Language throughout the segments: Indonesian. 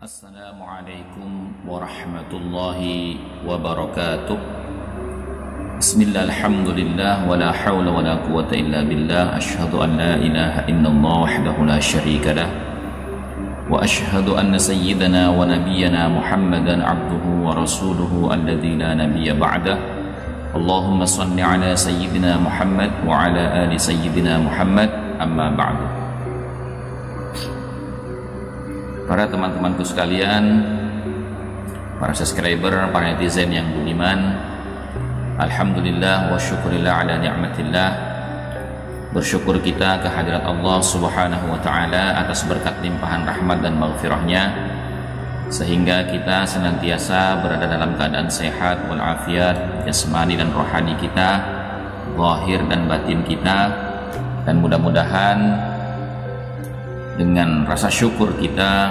Assalamualaikum warahmatullahi wabarakatuh. Bismillah, alhamdulillah, wa la hawla wa la quwata illa billah. Ashhadu an la ilaha illallah wahdahu la syarika lah, wa ashhadu anna sayyidana wa nabiyyana Muhammadan abduhu wa rasuluhu alladzi la nabiyya ba'dah. Allahumma salli ala sayyidina Muhammad wa ala ali sayyidina Muhammad, amma ba'du. Para teman-temanku sekalian, para subscriber, para netizen yang budiman, alhamdulillah wa syukurillah ala ni'matillah. Bersyukur kita kehadirat Allah subhanahu wa ta'ala atas berkat limpahan rahmat dan maghfirahnya, sehingga kita senantiasa berada dalam keadaan sehat walafiat jasmani dan rohani kita, zahir dan batin kita. Dan mudah-mudahan dengan rasa syukur kita,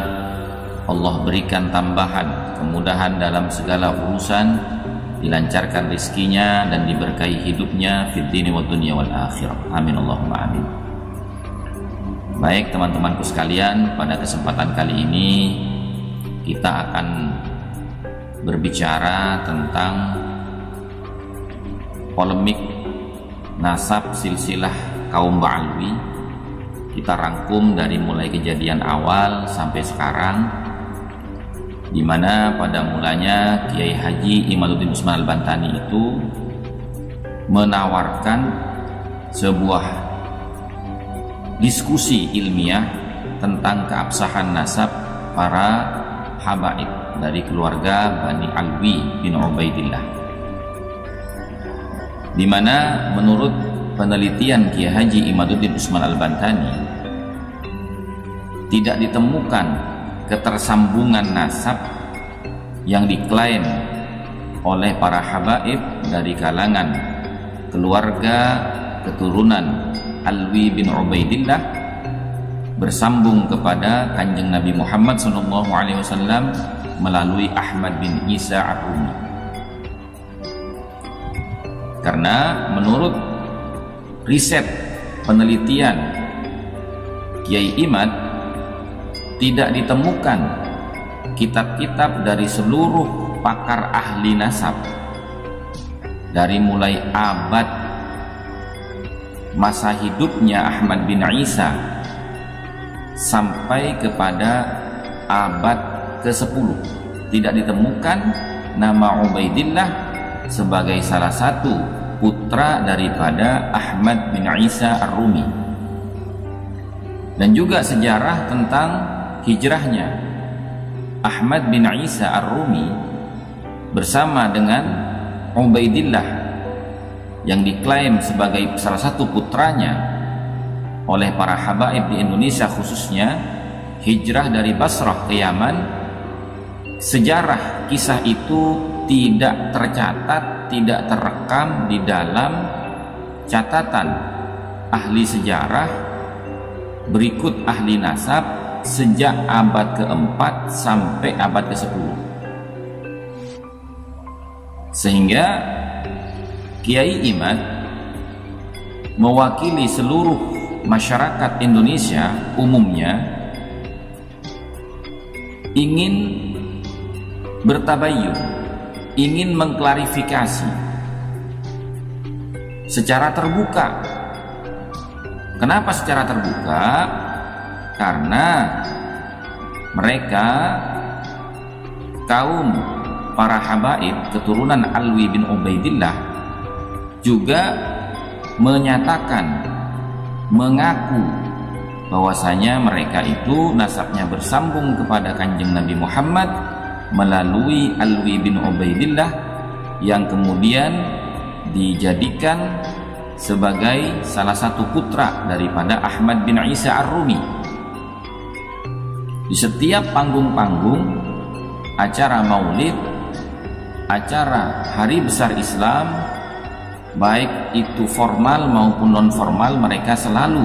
Allah berikan tambahan kemudahan dalam segala urusan, dilancarkan rizkinya dan diberkahi hidupnya fid dini wad dunya wal akhirah. Amin Allahumma amin. Baik teman-temanku sekalian, pada kesempatan kali ini kita akan berbicara tentang polemik nasab silsilah kaum Ba'alwi. Kita rangkum dari mulai kejadian awal sampai sekarang, di mana pada mulanya Kiai Haji Imaduddin Usman Al-Bantani itu menawarkan sebuah diskusi ilmiah tentang keabsahan nasab para habaib dari keluarga Bani Alwi bin Ubaidillah, di mana menurut penelitian Kiai Haji Imaduddin Usman Al-Bantani tidak ditemukan ketersambungan nasab yang diklaim oleh para habaib dari kalangan keluarga keturunan Alwi bin Ubaidillah bersambung kepada Kanjeng Nabi Muhammad SAW melalui Ahmad bin Isa Ar-Rumi. Karena menurut riset penelitian Kiai Imad, tidak ditemukan kitab-kitab dari seluruh pakar ahli nasab dari mulai abad masa hidupnya Ahmad bin Isa sampai kepada abad ke-10, tidak ditemukan nama Ubaidillah sebagai salah satu putra daripada Ahmad bin Isa Ar-Rumi. Dan juga sejarah tentang hijrahnya Ahmad bin Isa Ar-Rumi bersama dengan Ubaidillah yang diklaim sebagai salah satu putranya oleh para habaib di Indonesia, khususnya hijrah dari Basrah ke Yaman. Sejarah kisah itu tidak tercatat, tidak terekam di dalam catatan ahli sejarah berikut ahli nasab sejak abad ke-4 sampai abad ke-10. Sehingga Kiai Imad mewakili seluruh masyarakat Indonesia umumnya ingin bertabayyun, ingin mengklarifikasi secara terbuka. Kenapa secara terbuka? Karena mereka kaum para habaib keturunan Alwi bin Ubaidillah juga menyatakan, mengaku bahwasanya mereka itu nasabnya bersambung kepada Kanjeng Nabi Muhammad melalui Alwi bin Ubaidillah yang kemudian dijadikan sebagai salah satu putra daripada Ahmad bin Isa Ar-Rumi. Di setiap panggung-panggung acara maulid, acara hari besar Islam, baik itu formal maupun non formal, mereka selalu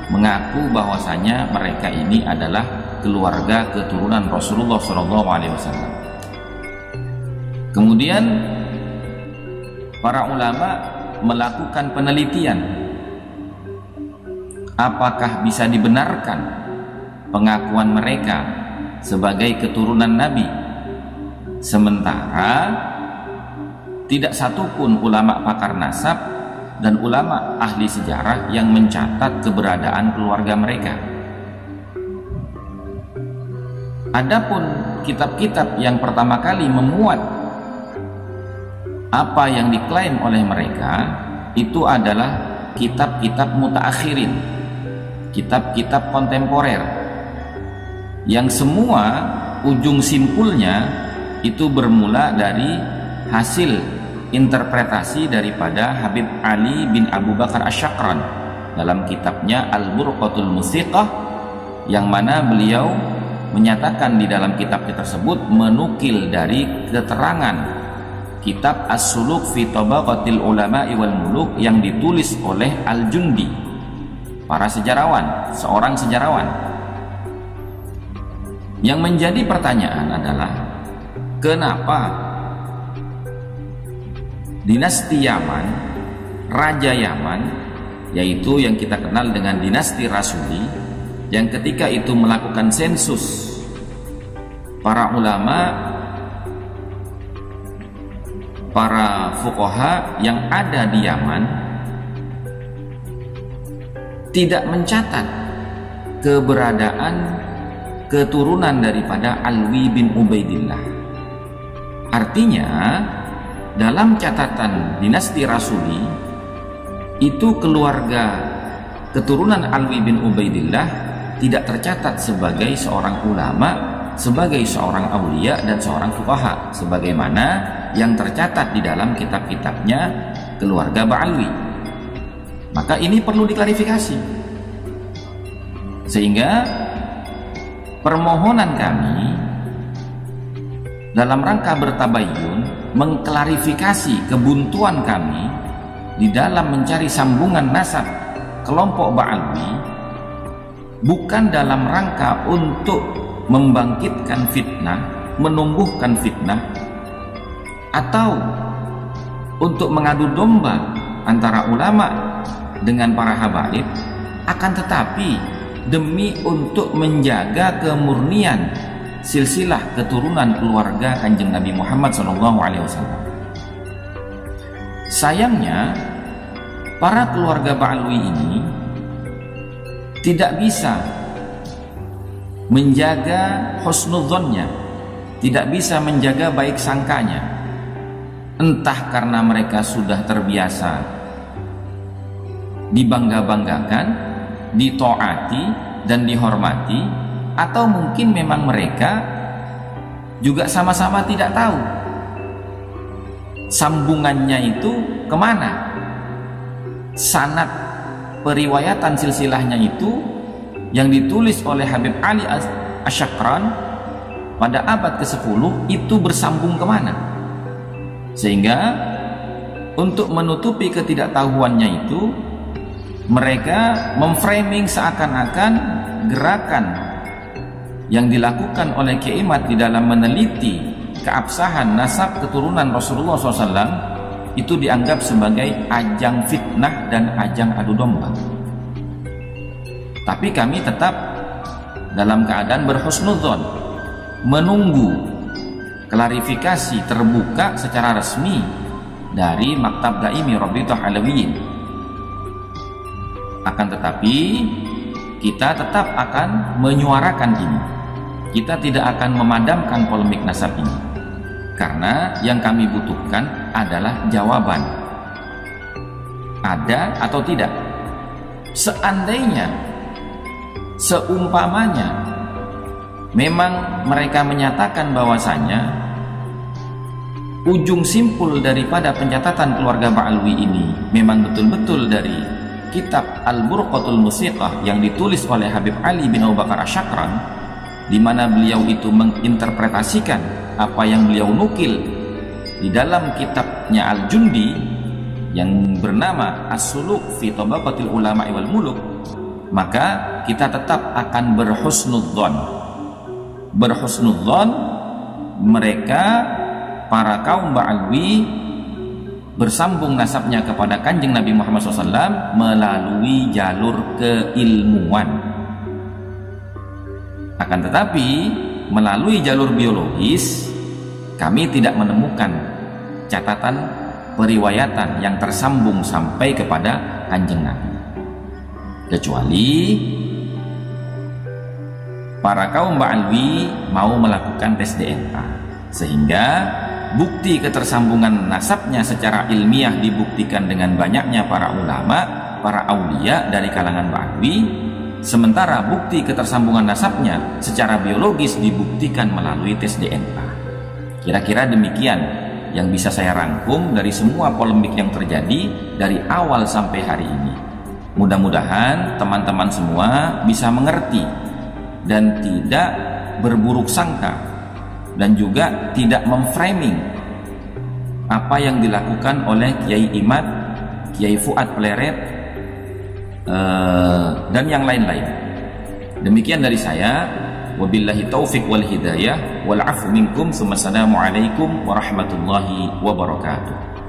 mengaku bahwasanya mereka ini adalah keluarga keturunan Rasulullah SAW. Kemudian para ulama melakukan penelitian apakah bisa dibenarkan pengakuan mereka sebagai keturunan Nabi, sementara tidak satupun ulama pakar nasab dan ulama ahli sejarah yang mencatat keberadaan keluarga mereka. Adapun kitab-kitab yang pertama kali memuat apa yang diklaim oleh mereka itu adalah kitab-kitab mutaakhirin, kitab-kitab kontemporer, yang semua ujung simpulnya itu bermula dari hasil interpretasi daripada Habib Ali bin Abu Bakar Asy-Syakran dalam kitabnya Al-Burqatul Musiqah, yang mana beliau menyatakan di dalam kitab tersebut menukil dari keterangan kitab As-Suluk fi Tabaqatil Ulama'i wal Muluk yang ditulis oleh Al-Jundi, seorang sejarawan. Yang menjadi pertanyaan adalah kenapa dinasti Yaman, Raja Yaman, yaitu yang kita kenal dengan dinasti Rasuli, yang ketika itu melakukan sensus para ulama, para fuqaha yang ada di Yaman, tidak mencatat keberadaan keturunan daripada Alwi bin Ubaidillah. Artinya dalam catatan dinasti Rasuli itu keluarga keturunan Alwi bin Ubaidillah tidak tercatat sebagai seorang ulama, sebagai seorang aulia dan seorang fuqaha sebagaimana yang tercatat di dalam kitab-kitabnya keluarga Ba'alwi. Maka ini perlu diklarifikasi, sehingga permohonan kami dalam rangka bertabayyun mengklarifikasi kebuntuan kami di dalam mencari sambungan nasab kelompok Ba'alwi, bukan dalam rangka untuk membangkitkan fitnah, menumbuhkan fitnah, atau untuk mengadu domba antara ulama dengan para habaib, akan tetapi demi untuk menjaga kemurnian silsilah keturunan keluarga Kanjeng Nabi Muhammad SAW. Sayangnya para keluarga Ba'alwi ini tidak bisa menjaga husnudzonnya, tidak bisa menjaga baik sangkanya, entah karena mereka sudah terbiasa dibangga-banggakan, ditaati dan dihormati, atau mungkin memang mereka juga sama-sama tidak tahu sambungannya itu kemana, sanad periwayatan silsilahnya itu yang ditulis oleh Habib Ali Asy-Syakran pada abad ke-10 itu bersambung kemana, sehingga untuk menutupi ketidaktahuannya itu mereka memframing seakan-akan gerakan yang dilakukan oleh Kiai Mat di dalam meneliti keabsahan nasab keturunan Rasulullah SAW itu dianggap sebagai ajang fitnah dan ajang adu domba. Tapi kami tetap dalam keadaan berhusnudzon, menunggu klarifikasi terbuka secara resmi dari Maktab Daimi Rabitaah Alawiyin. Akan tetapi kita tetap akan menyuarakan ini. Kita tidak akan memadamkan polemik nasab ini, karena yang kami butuhkan adalah jawaban, ada atau tidak. Seandainya, seumpamanya memang mereka menyatakan bahwasanya ujung simpul daripada pencatatan keluarga Ba'alwi ini memang betul-betul dari kitab Al-Burqatul Musiqah yang ditulis oleh Habib Ali bin Abu Bakar Asy-Syakran, di mana beliau itu menginterpretasikan apa yang beliau nukil di dalam kitabnya Al-Jundi yang bernama As-Suluk fi Tabaqatil Ulama'i wal Muluk, maka kita tetap akan berhusnudzon mereka para kaum Ba'alwi bersambung nasabnya kepada Kanjeng Nabi Muhammad SAW melalui jalur keilmuan. Akan tetapi melalui jalur biologis kami tidak menemukan catatan periwayatan yang tersambung sampai kepada Kanjeng Nabi, kecuali para kaum Ba'alwi mau melakukan tes DNA, sehingga bukti ketersambungan nasabnya secara ilmiah dibuktikan dengan banyaknya para ulama, para aulia dari kalangan Ba'alwi, sementara bukti ketersambungan nasabnya secara biologis dibuktikan melalui tes DNA. Kira-kira demikian yang bisa saya rangkum dari semua polemik yang terjadi dari awal sampai hari ini. Mudah-mudahan teman-teman semua bisa mengerti dan tidak berburuk sangka, dan juga tidak memframing apa yang dilakukan oleh Kiai Imad, Kiai Fuad Pleret, dan yang lain-lain. Demikian dari saya. Wabillahi taufiq wal hidayah wal afu minkum. Assalamualaikum warahmatullahi wabarakatuh.